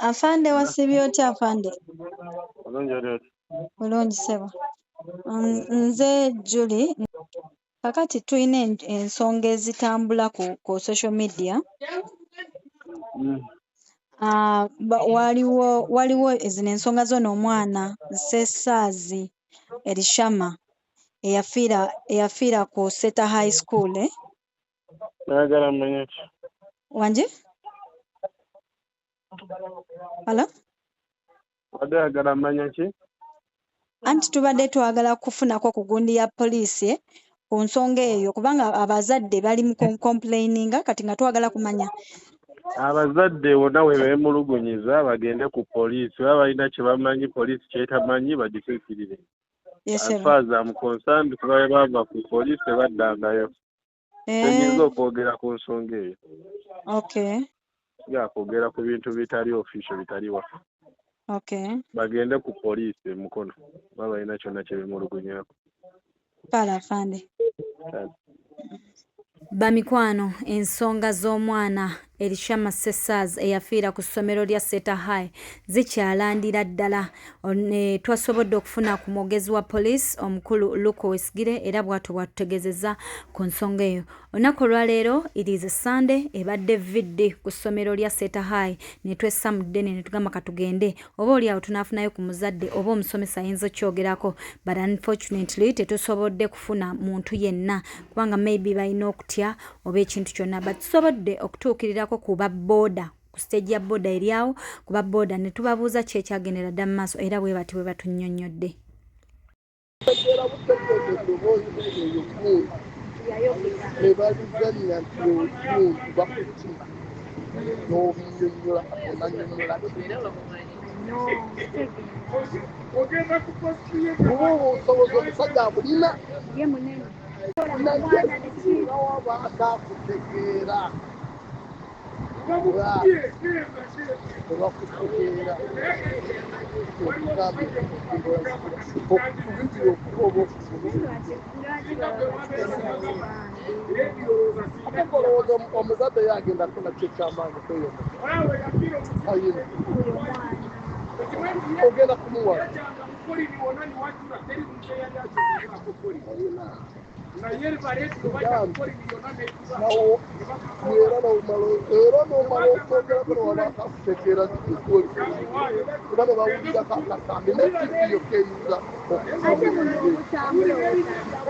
Afande wasibye otya afande? Bulungi ssebo. Nze Julie, kakati tulina ensonga ezitambula ku social media. Waliwo zino ensonga zino omwana Ssessaazi Elishama eyafiira ku Seta High School. Nayagala mmanye ki? Wanje? Hello? Wadde ayagala mmanye ki? Anti tubadde twagala kufunako ku gundi ya poliisi ku nsonga eyo kubanga abazadde bali mu complaininga kati nga twagala kumanya. Abazadde wonna we beemulugunyiza bagende ku poliisi baba balina kye bamanyi poliisi kyetamanyi bagifiikirire. Yes, as far as I'm concerned kuba bava ku poliisi tebaddangayo. Tenyinza okwogera ku nsonga eyo. Okay. Kwogera ku bintu bitali official bitali wafu. Okay. Bagende ku poliisi emukono baba balina kyonna kye beemulugunyako. Kale afande. Bamikwano ensonga z'omwana Elishama Ssessaazi eyafiira ku ssomero lya Seta High zikyalandira ddala. Twasobodde okufuna ku mwogezi wa poliisi omukulu Luke Wesigire era bw'atyo bw'atutegeezezza ku nsonga eyo. Olunaku olwaleero it is a Sunday ebadde vidde ku ssomero lya Seta High ne twessa mu ddene ne tugamba katugende oba oliawo tunaafunayo ku muzadde oba omusomesa ayinza okyogerako but unfortunately tetusobodde kufuna muntu yenna kubanga maybe balina okutya oba ekintu kyonna but tusobodde okutuukirirako ku babooda ku stage ya booda eryawo ku babooda ne tubabuuza ki ekyagendera dda mu maaso era bwe bati bwe batunnyonnyodde. Omuzadde yagenda kula kyekyamanyi ogenda kumuwala era nomala okwogerako newabakakutegeera tikoli kuba ne bawulirako akasambi netiviyo keyinza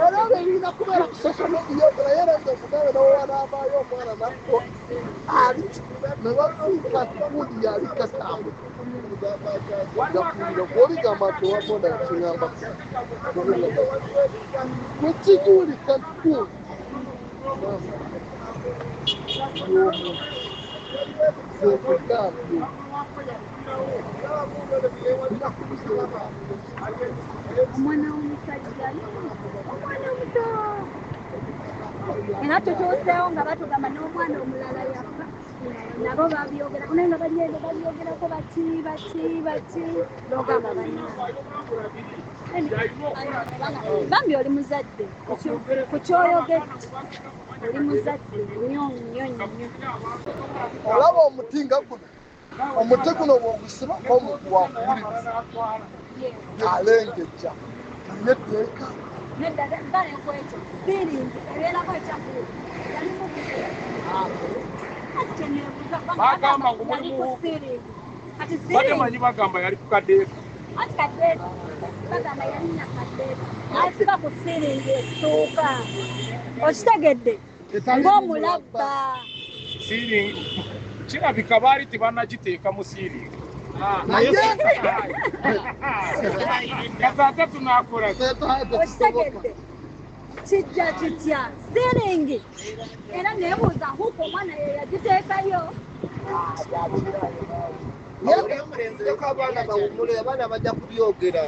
era berina kubeera ku social media naye erenza okugabe nawewanaabayo omwana nakko ali nebafuuka kikundi yali kasambi gakulira gwoligamba nti owabona kiŋamba kwekigulika ntukundi omwana w'omusajja omwana omuto era tutuuseewo nga batugamba n'omwana omulala yafa nabo babyogerako naye nga bali eno babyogerako bati logamba bambi oli muzadde ku kyoyogedde oli muzadde nnyo olaba omuti nga guno omuti guno bwogusibako omuntu wakuwuliriza alengejja yetteeka balekwekyo biringi ebeerako ekyakulu bagamba ngu mulimu batemanyi bagamba yali ku kadeeka ati kadeeka bagamba yalinya kadeeka asiba ku siringi essuuka okitegedde ng'omulabba siiringi kirabika baali tebannagiteeka mu siiringi kazaate tunakola okitegedde kijja kitya siringi era neebuuza huku omwana ye yagiteekayo abaana bawumule abaana bajja kubyogera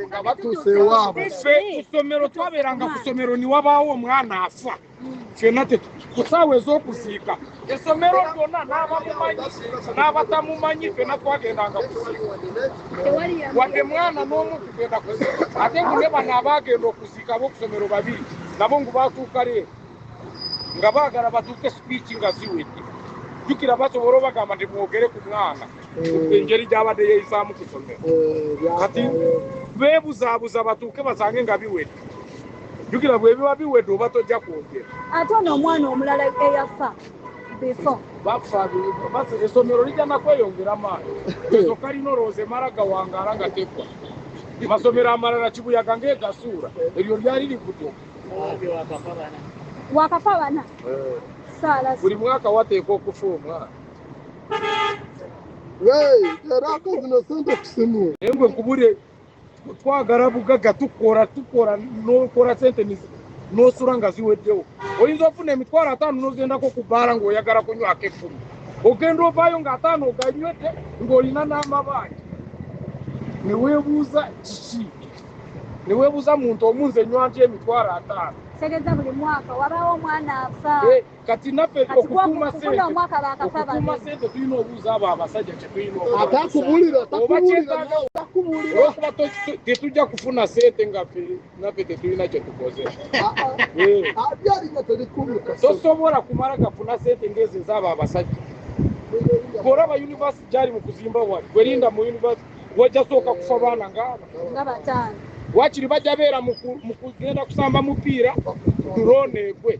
nga batuuse ewaabwe ffe ku ssomero twabeeranga ku ssomero ne wabaawo omwana afa ffenna ku ssaawa ez'okuziika essomero lyonna n'abamumanyi n'abatamumanyi ffenna twagendanga kuziika wadde mwana n'omu tugenda kuziika ate ngu ne bano abaagenda okuziika ab'oku ssomero babiri nabo ngu baatuuka leero nga baagala batuuke sipiiki nga ziwedde jukira basobora bagamba ndi mwogere ku mwana engeri gyabadde yeeyisaamu ku ssomero kati beebuzabuza batuuke basange nga biwedde jukira bwe biba biwedde oba tojja kwogera ate ono omwana omulala eyafa before bafa essomero lijja nakweyongera maanyi ezokka lina olowooza emala gawangaala nga teggwa amasomero amalala kibuyaga ng'egasuula eryo lyali ligudde wakafa bana saala buli mwaka wateeka okufa omwana era akazino sente kusimu naye gwe nkubulire twagala bugagga tukola n'okola sente n'osula nga ziweddewo oyinza ofuna emitwalo 5 n'ogendako ku bbaala ng'oyagala kunywako 10 ogenda ovaayo nga 5 oganywedde ng'olina n'amabaagi neweebuuza kiki neweebuuza muntu omunze nywa nti emitwalo 5 segeza buli mwaka wabawo omwana afa kati naffe okukuuma sente tulina obuuza abo abasajja kyetulina atakubulira olwokuba tetujja kufuna sente nga naffe tetulina kyetukoze abyalina terikumuka tosobola kumala gafuna sente ngezi ezaabo abasajja bw'olaba yunivasite gyali mu kuzimba wali gwerinda mu yunivasite wajja sooka kufa baana nga bataano wakiri bajja beera mu kugenda kusamba mupiira tuloneegwe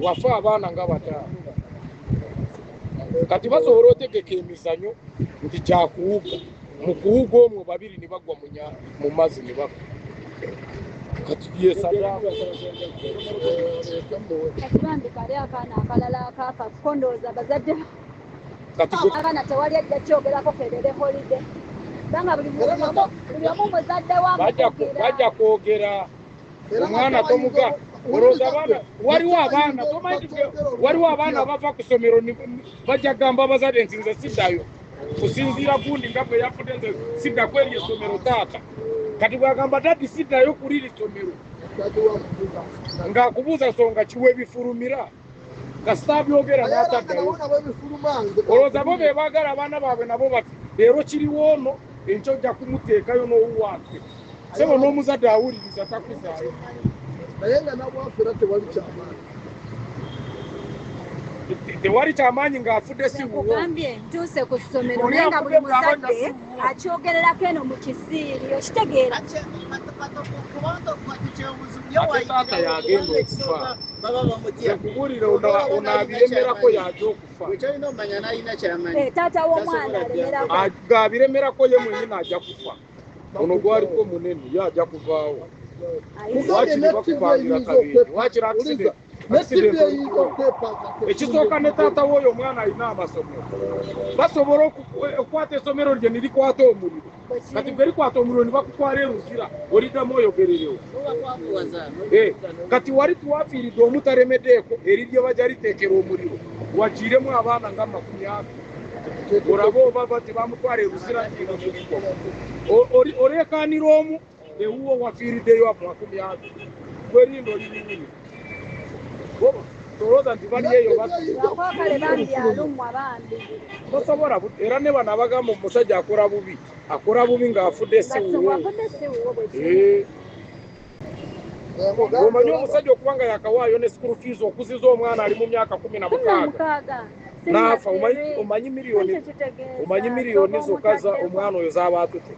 wafa abaana nga bataano kati basobola otegeka emizanyo nti kyakuwuga mu kuwuga omwo babiri ne bagwa mu mazzi ne bafa kati yesadaamu kati bambi kali akaana akalala akaafa kondooza bazadde kati abaana tewali ajja kyogerako ferere holide banga buli omu muzadde bajja kwogera omwana tomuga olowooza abaana waliwo abaana abava ku ssomero bajja gamba abazadde nti nze siddayo kusinziira gundi nga bwe yafudde nze sidda kweri essomero taata kati bwagamba dadi siddayo ku liri ssomero ng'akubuuza nsonga kiwa ebifulumira kasita byogera n'ataddayo olowooza bo be baagala abaana baabwe nabo bati leero kiriwo ono enkyo ojja kumuteekayo n'owuwaatwe sebo n'omuzadde awuliriza takuzaayo naye nga nabwafera tewali kyamaanyi tewali kyamaanyi ng'afudde si wuwo kugambye ntuuse ku ssomero naye nga buli muzadde akyogererako eno mu kisiiri okitegeera ate taata yagenda okufa ekubuulire onaabiremerako yajja okufa taata w'omwana alemerako ng'abiremerako ye mwenyini ajja kufa ono gwaliko munene ye ajja kuvaawo wakiri bakupangira kabiri wakiri accident ekisooka ne taata w'oyo omwana alina amasomero basobola okukwata essomero lye nirikwata omuliro kati bwe rikwata omuliro ne bakutwala eruzira oliddamu oyogererewo kati wali tuwafiiridde omutaremeddeeko erirye bajja liteekera omuliro wagiiremu abaana nga 20 olabe oba bati bamutwala eruzira omuliro oleekaanira omu ewuwo wafiiriddeyo 20 gwerinda olibinini tolooza nti bali eyo wakokale bambi alumwa bambi tosobola era ne bano abagamba omusajja akola bubi ng'afudde siwuwo omanyi omusajja okuba nga yakawaayo ne school fees okuziza omwana ali mu myaka 16 n'afa omanyi miliyoni zokka omwana oyo z'aba atute